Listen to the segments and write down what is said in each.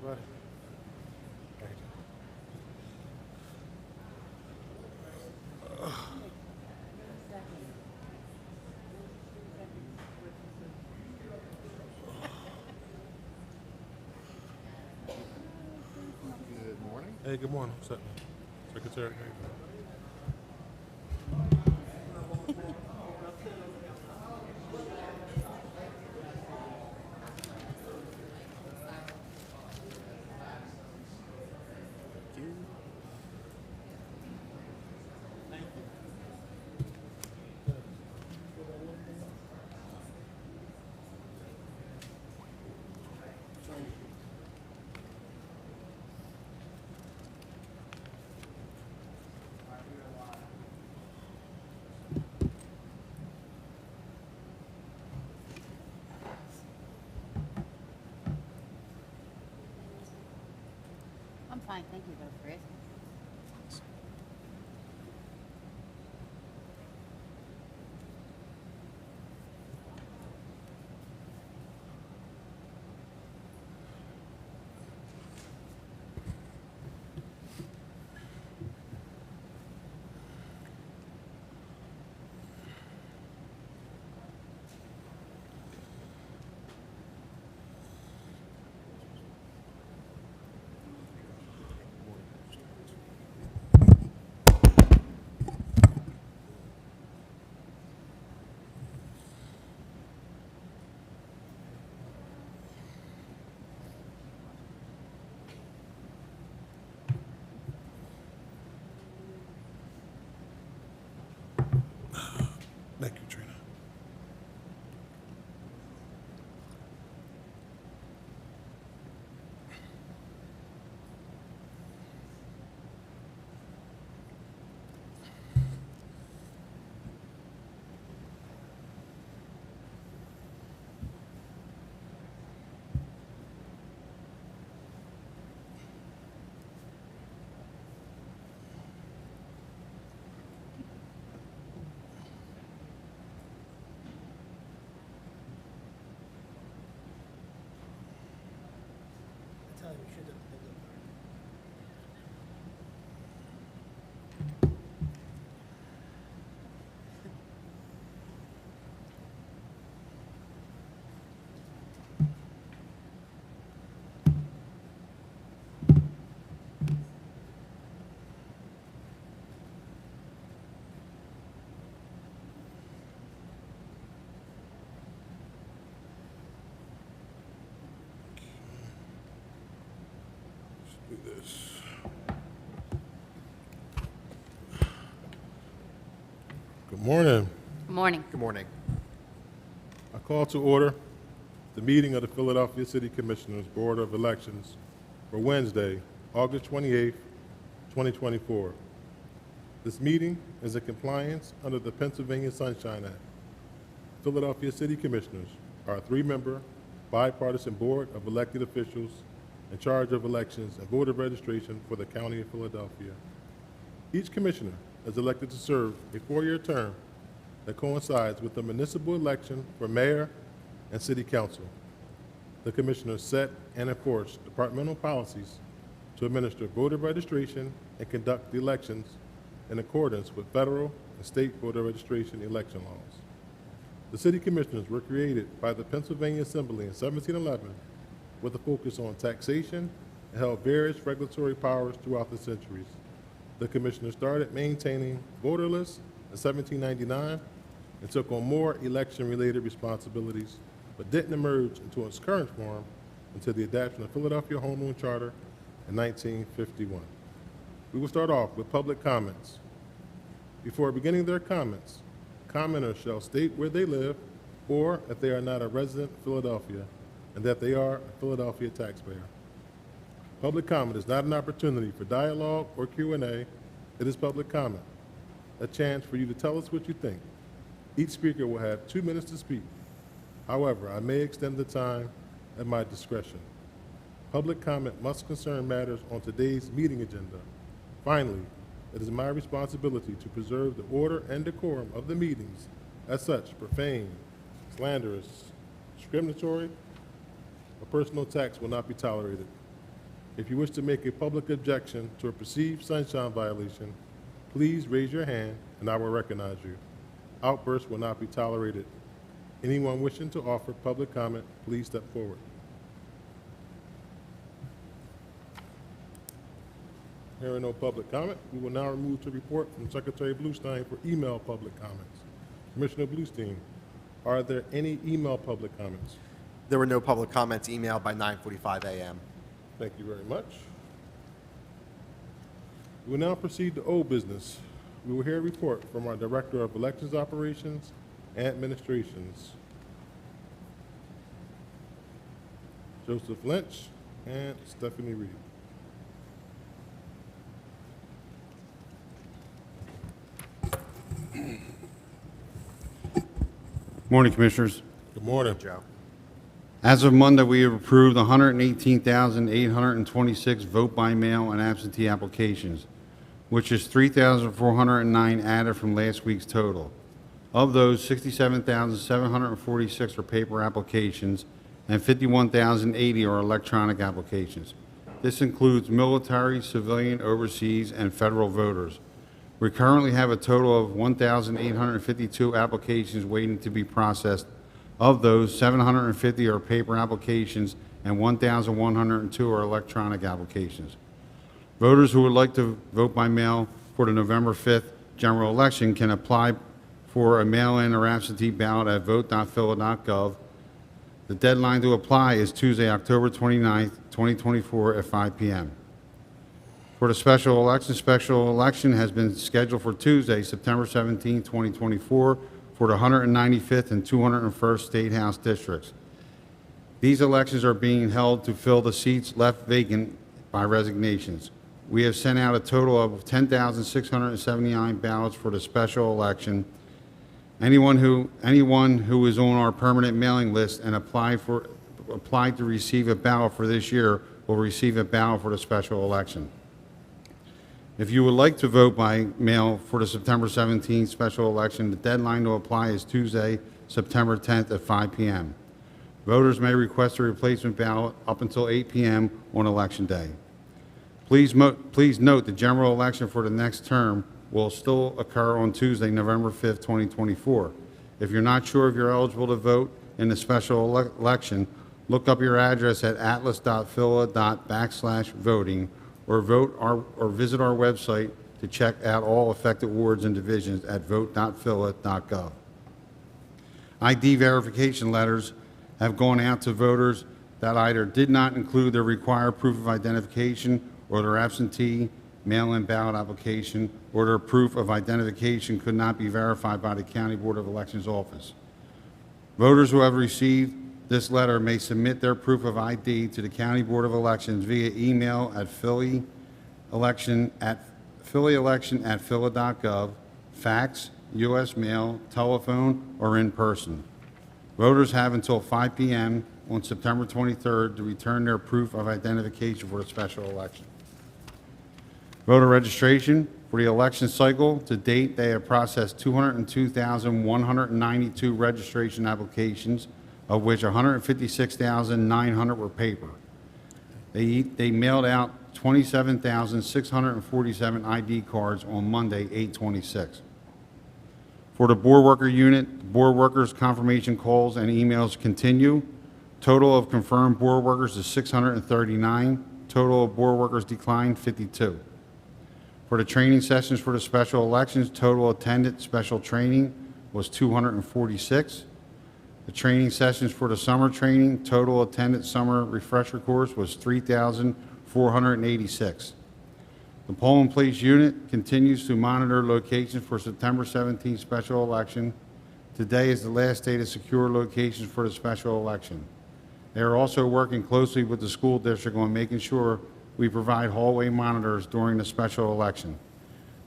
everybody? Thank Good morning. you. Hey, good morning. What's up, man? Secretary, how you doing? Thank you. I'm fine, thank you, though, Fred. Thank you, Trina. I tell you, we should have been there. Let's do this. Good morning. Good morning. Good morning. I call to order the meeting of the Philadelphia City Commissioners Board of Elections for Wednesday, August 28th, 2024. This meeting is in compliance under the Pennsylvania Sunshine Act. Philadelphia City Commissioners are a three-member, bipartisan board of elected officials in charge of elections and voter registration for the County of Philadelphia. Each commissioner is elected to serve a four-year term that coincides with the municipal election for mayor and city council. The commissioners set and enforce departmental policies to administer voter registration and conduct the elections in accordance with federal and state voter registration election laws. The city commissioners were created by the Pennsylvania Assembly in 1711 with a focus on taxation and held various regulatory powers throughout the centuries. The commissioners started maintaining voter lists in 1799 and took on more election-related responsibilities, but didn't emerge into its current form until the adoption of Philadelphia Home Rule Charter in 1951. We will start off with public comments. Before beginning their comments, commenters shall state where they live or if they are not a resident of Philadelphia and that they are a Philadelphia taxpayer. Public comment is not an opportunity for dialogue or Q&A. It is public comment, a chance for you to tell us what you think. Each speaker will have 2 minutes to speak. However, I may extend the time at my discretion. Public comment must concern matters on today's meeting agenda. Finally, it is my responsibility to preserve the order and decorum of the meetings. As such, profane, slanderous, discriminatory, or personal attacks will not be tolerated. If you wish to make a public objection to a perceived sunshine violation, please raise your hand and I will recognize you. Outbursts will not be tolerated. Anyone wishing to offer public comment, please step forward. Hearing no public comment, we will now remove to report from Secretary Bluestein for email public comments. Commissioner Bluestein, are there any email public comments? There were no public comments emailed by 9:45 a.m. Thank you very much. We will now proceed to old business. We will hear a report from our Director of Elections Operations and Administrations, Joseph Lynch and Stephanie Reed. Morning, Commissioners. Good morning. Joe. As of Monday, we have approved 118,826 vote-by-mail and absentee applications, which is 3,409 added from last week's total. Of those, 67,746 are paper applications and 51,080 are electronic applications. This includes military, civilian, overseas, and federal voters. We currently have a total of 1,852 applications waiting to be processed. Of those, 750 are paper applications and 1,102 are electronic applications. Voters who would like to vote by mail for the November 5th general election can apply for a mail-in or absentee ballot at vote.phila.gov. The deadline to apply is Tuesday, October 29th, 2024 at 5 p.m. For the special election has been scheduled for Tuesday, September 17, 2024, for the 195th and 201st State House districts. These elections are being held to fill the seats left vacant by resignations. We have sent out a total of 10,679 ballots for the special election. Anyone who is on our permanent mailing list and applied to receive a ballot for this year will receive a ballot for the special election. If you would like to vote by mail for the September 17th special election, the deadline to apply is Tuesday, September 10th at 5 p.m. Voters may request a replacement ballot up until 8 p.m. on Election Day. Please note the general election for the next term will still occur on Tuesday, November 5th, 2024. If you're not sure if you're eligible to vote in the special election, look up your address at atlas.phila.backslash-voting or visit our website to check out all affected wards and divisions at vote.phila.gov. ID verification letters have gone out to voters that either did not include their required proof of identification or their absentee mail-in ballot application or their proof of identification could not be verified by the County Board of Elections office. Voters who have received this letter may submit their proof of ID to the County Board of Elections via email at phillyelection@phila.gov, fax, U.S. mail, telephone, or in person. Voters have until 5 p.m. on September 23rd to return their proof of identification for the special election. Voter registration for the election cycle. To date, they have processed 202,192 registration applications, of which 156,900 were paper. They mailed out 27,647 ID cards on Monday, 8/26. For the board worker unit, board workers' confirmation calls and emails continue. Total of confirmed board workers is 639. Total of board workers declined, 52. For the training sessions for the special elections, total attended special training was 246. The training sessions for the summer training, total attended summer refresher course was 3,486. The polling place unit continues to monitor locations for September 17th special election. Today is the last day to secure locations for the special election. They are also working closely with the school district on making sure we provide hallway monitors during the special election.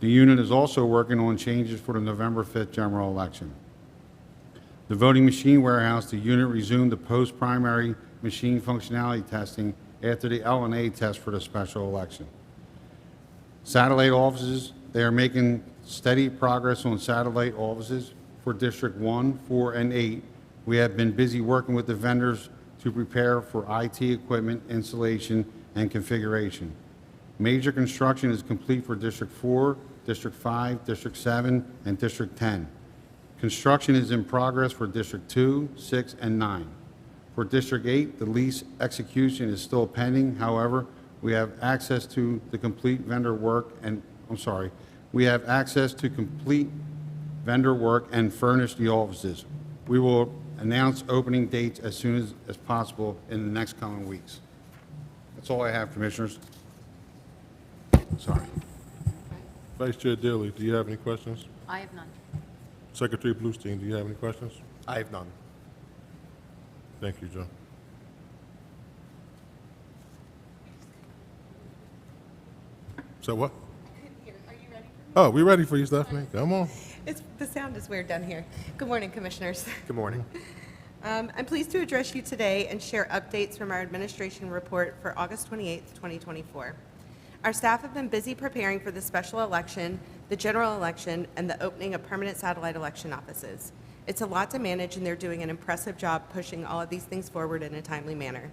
The unit is also working on changes for the November 5th general election. The voting machine warehouse, the unit resumed the post-primary machine functionality testing after the LNA test for the special election. Satellite offices, they are making steady progress on satellite offices for District 1, 4, and 8. We have been busy working with the vendors to prepare for IT equipment installation and configuration. Major construction is complete for District 4, District 5, District 7, and District 10. Construction is in progress for District 2, 6, and 9. For District 8, the lease execution is still pending. However, we have access to the complete vendor work and, we have access to complete vendor work and furnish the offices. We will announce opening dates as soon as possible in the next coming weeks. That's all I have, Commissioners. Sorry. Vice Chair Dilly, do you have any questions? I have none. Secretary Bluestein, do you have any questions? I have none. Thank you, Joe. So what? Are you ready? Oh, we ready for you, Stephanie. Come on. The sound is weird down here. Good morning, Commissioners. Good morning. I'm pleased to address you today and share updates from our administration report for August 28th, 2024. Our staff have been busy preparing for the special election, the general election, and the opening of permanent satellite election offices. It's a lot to manage, and they're doing an impressive job pushing all of these things forward in a timely manner.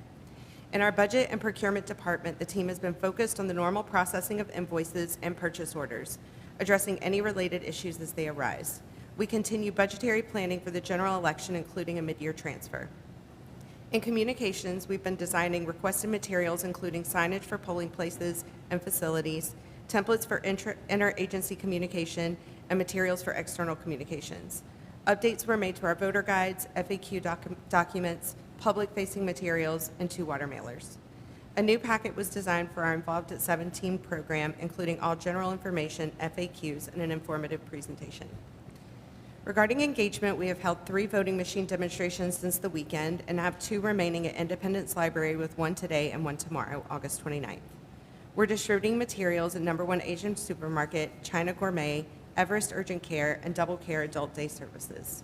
In our budget and procurement department, the team has been focused on the normal processing of invoices and purchase orders, addressing any related issues as they arise. We continue budgetary planning for the general election, including a mid-year transfer. In communications, we've been designing requested materials, including signage for polling places and facilities, templates for interagency communication, and materials for external communications. Updates were made to our voter guides, FAQ documents, public-facing materials, and 2 water mailers. A new packet was designed for our Involved at 17 program, including all general information, FAQs, and an informative presentation. Regarding engagement, we have held 3 voting machine demonstrations since the weekend and have 2 remaining at Independence Library, with 1 today and 1 tomorrow, August 29th. We're distributing materials at No. 1 Asian Supermarket, China Gourmet, Everest Urgent Care, and Double Care Adult Day Services.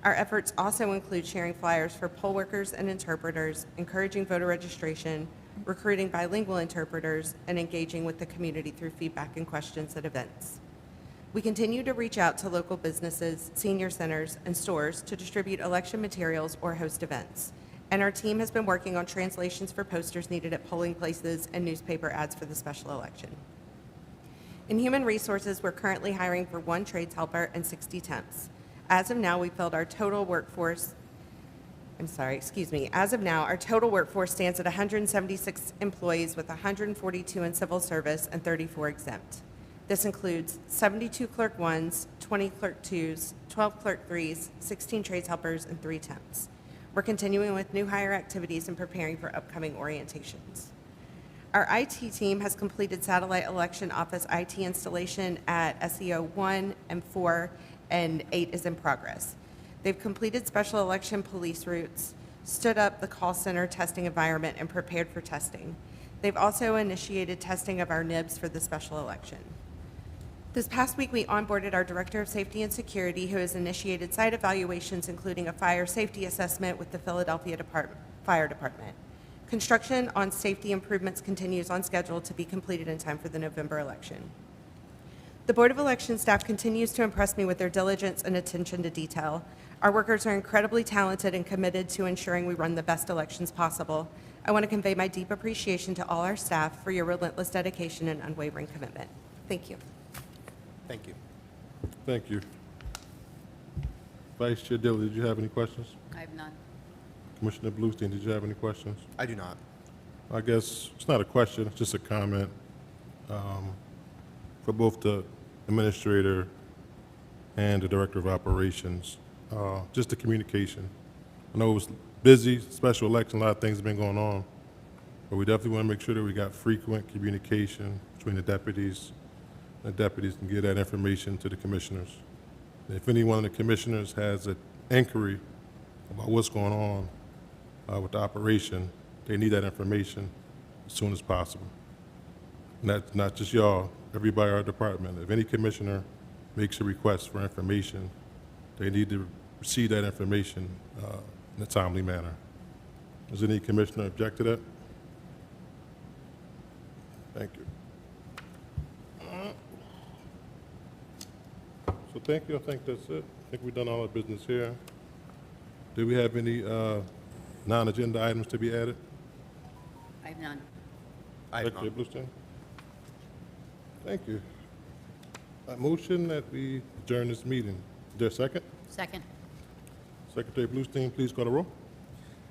Our efforts also include sharing flyers for poll workers and interpreters, encouraging voter registration, recruiting bilingual interpreters, and engaging with the community through feedback and questions at events. We continue to reach out to local businesses, senior centers, and stores to distribute election materials or host events. And our team has been working on translations for posters needed at polling places and newspaper ads for the special election. In human resources, we're currently hiring for 1 trades helper and 60 temps. As of now, our total workforce stands at 176 employees, with 142 in civil service and 34 exempt. This includes 72 clerk 1s, 20 clerk 2s, 12 clerk 3s, 16 trades helpers, and 3 temps. We're continuing with new hire activities and preparing for upcoming orientations. Our IT team has completed satellite election office IT installation at SEO 1 and 4, and 8 is in progress. They've completed special election police routes, stood up the call center testing environment, and prepared for testing. They've also initiated testing of our NIBs for the special election. This past week, we onboarded our Director of Safety and Security, who has initiated site evaluations, including a fire safety assessment with the Philadelphia Fire Department. Construction on safety improvements continues on schedule to be completed in time for the November election. The Board of Election staff continues to impress me with their diligence and attention to detail. Our workers are incredibly talented and committed to ensuring we run the best elections possible. I want to convey my deep appreciation to all our staff for your relentless dedication and unwavering commitment. Thank you. Thank you. Thank you. Vice Chair Dilly, did you have any questions? I have none. Commissioner Bluestein, did you have any questions? I do not. I guess it's not a question, it's just a comment for both the administrator and the director of operations. Just the communication. I know it was busy, special election, a lot of things have been going on, but we definitely want to make sure that we got frequent communication between the deputies can get that information to the commissioners. If any one of the commissioners has an inquiry about what's going on with the operation, they need that information as soon as possible. And that's not just y'all, everybody in our department. If any commissioner makes a request for information, they need to receive that information in a timely manner. Does any commissioner object to that? Thank you. So thank you. I think that's it. I think we've done all our business here. Do we have any non-agenda items to be added? I have none. I have Secretary none. Bluestein? Thank you. A motion that we adjourn this meeting. Is there a second? Second. Secretary Bluestein, please call the roll.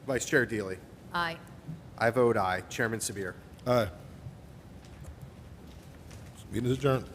Vice Chair Deely. Aye. I vote aye. Chairman Sabir. Aye. Meeting is adjourned.